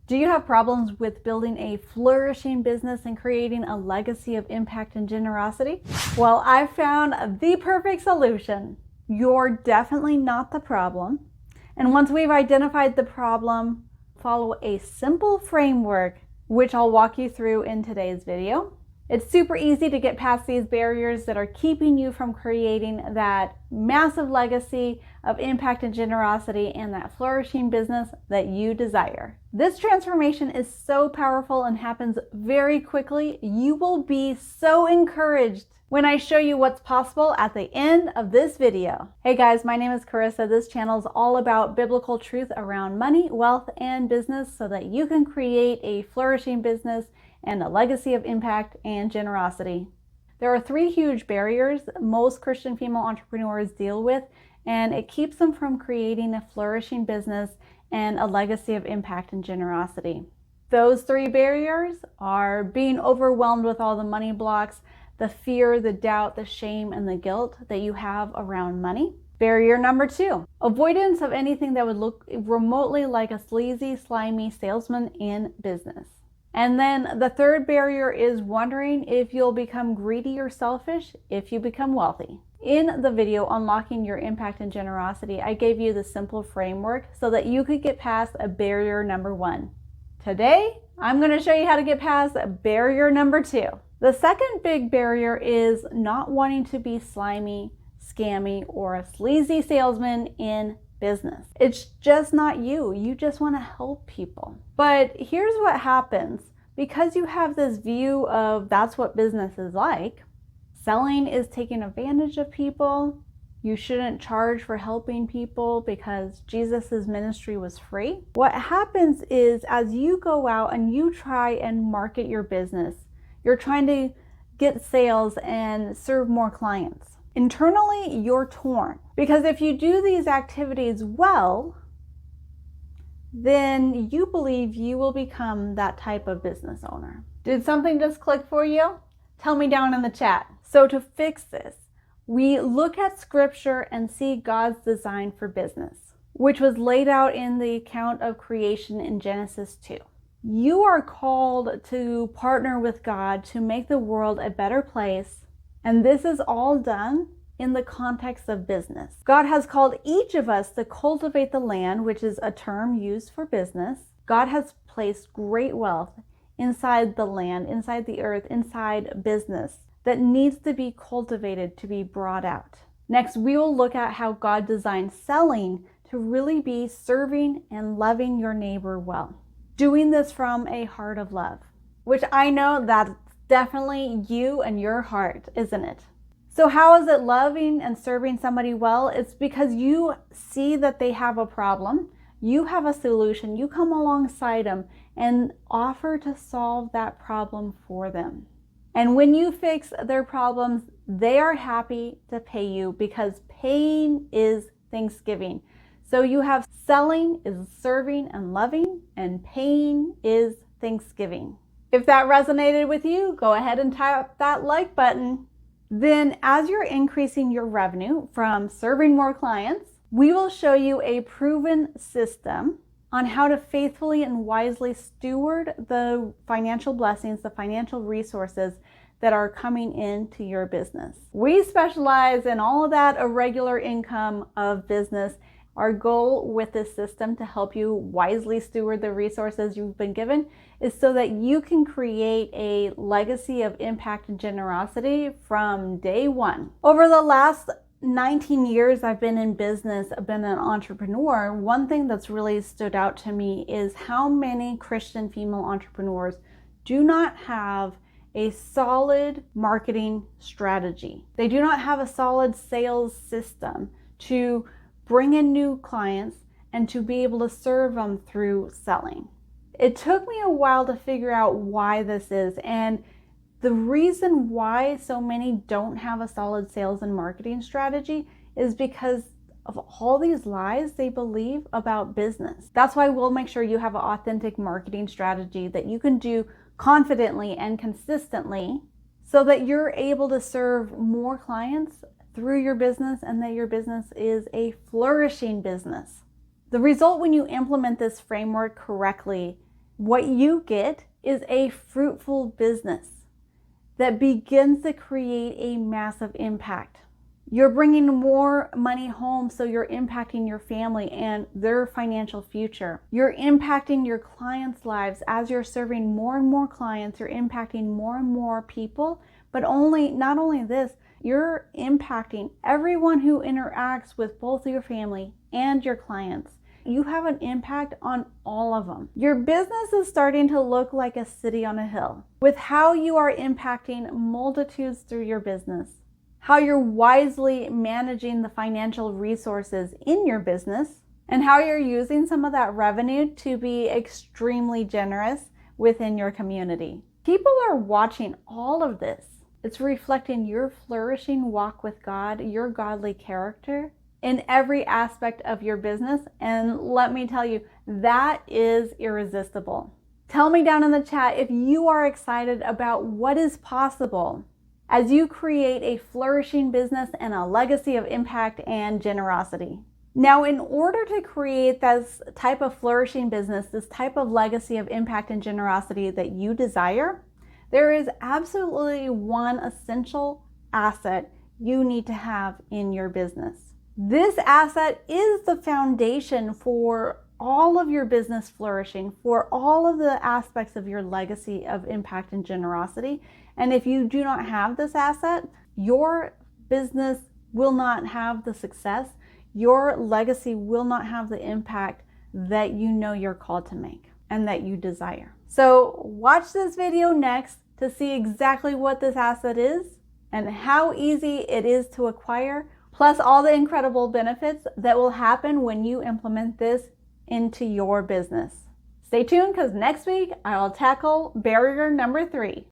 Do you have problems with building a flourishing business and creating a legacy of impact and generosity? Well, I found the perfect solution. You're definitely not the problem. And once we've identified the problem, follow a simple framework, which I'll walk you through in today's video. It's super easy to get past these barriers that are keeping you from creating that massive legacy of impact and generosity and that flourishing business that you desire. This transformation is so powerful and happens very quickly. You will be so encouraged when I show you what's possible at the end of this video. Hey guys, my name is Carissa. This channel is all about biblical truth around money, wealth, and business so that you can create a flourishing business and a legacy of impact and generosity. There are three huge barriers most Christian female entrepreneurs deal with, and it keeps them from creating a flourishing business and a legacy of impact and generosity. Those three barriers are being overwhelmed with all the money blocks, the fear, the doubt, the shame, and the guilt that you have around money. Barrier number 2, avoidance of anything that would look remotely like a sleazy, slimy salesman in business. And then the third barrier is wondering if you'll become greedy or selfish if you become wealthy. In the video, Unlocking Your Impact and Generosity, I gave you the simple framework so that you could get past barrier number 1. Today, I'm going to show you how to get past barrier number 2. The second big barrier is not wanting to be slimy, scammy, or a sleazy salesman in business. It's just not you. You just want to help people. But here's what happens. Because you have this view of that's what business is like, selling is taking advantage of people. You shouldn't charge for helping people because Jesus's ministry was free. What happens is as you go out and you try and market your business, you're trying to get sales and serve more clients. Internally, you're torn because if you do these activities well, then you believe you will become that type of business owner. Did something just click for you? Tell me down in the chat. So to fix this, we look at scripture and see God's design for business, which was laid out in the account of creation in Genesis 2. You are called to partner with God to make the world a better place, and this is all done in the context of business. God has called each of us to cultivate the land, which is a term used for business. God has placed great wealth inside the land, inside the earth, inside business that needs to be cultivated to be brought out. Next, we will look at how God designed selling to really be serving and loving your neighbor well. Doing this from a heart of love, which I know that's definitely you and your heart, isn't it? So how is it loving and serving somebody well? It's because you see that they have a problem, you have a solution, you come alongside them and offer to solve that problem for them. And when you fix their problems, they are happy to pay you because paying is thanksgiving. So you have selling is serving and loving, and paying is thanksgiving. If that resonated with you, go ahead and tap that like button. Then as you're increasing your revenue from serving more clients, we will show you a proven system on how to faithfully and wisely steward the financial blessings, the financial resources that are coming into your business. We specialize in all of that irregular income of business. Our goal with this system to help you wisely steward the resources you've been given is so that you can create a legacy of impact and generosity from day one. Over the last 19 years I've been in business, I've been an entrepreneur, one thing that's really stood out to me is how many Christian female entrepreneurs do not have a solid marketing strategy. They do not have a solid sales system to bring in new clients and to be able to serve them through selling. It took me a while to figure out why this is, and the reason why so many don't have a solid sales and marketing strategy is because of all these lies they believe about business. That's why we'll make sure you have an authentic marketing strategy that you can do confidently and consistently so that you're able to serve more clients through your business and that your business is a flourishing business. The result when you implement this framework correctly What you get is a fruitful business that begins to create a massive impact. You're bringing more money home, so you're impacting your family and their financial future. You're impacting your clients' lives as you're serving more and more clients. You're impacting more and more people, but not only this, you're impacting everyone who interacts with both your family and your clients. You have an impact on all of them. Your business is starting to look like a city on a hill with how you are impacting multitudes through your business, how you're wisely managing the financial resources in your business, and how you're using some of that revenue to be extremely generous within your community. People are watching all of this. It's reflecting your flourishing walk with God, your godly character in every aspect of your business. And let me tell you, that is irresistible. Tell me down in the chat if you are excited about what is possible as you create a flourishing business and a legacy of impact and generosity. Now, in order to create this type of flourishing business, this type of legacy of impact and generosity that you desire, there is absolutely one essential asset you need to have in your business. This asset is the foundation for all of your business flourishing, for all of the aspects of your legacy of impact and generosity. And if you do not have this asset, your business will not have the success. Your legacy will not have the impact that you know you're called to make and that you desire. So watch this video next to see exactly what this asset is and how easy it is to acquire, plus all the incredible benefits that will happen when you implement this into your business. Stay tuned, because next week I'll tackle barrier number 3.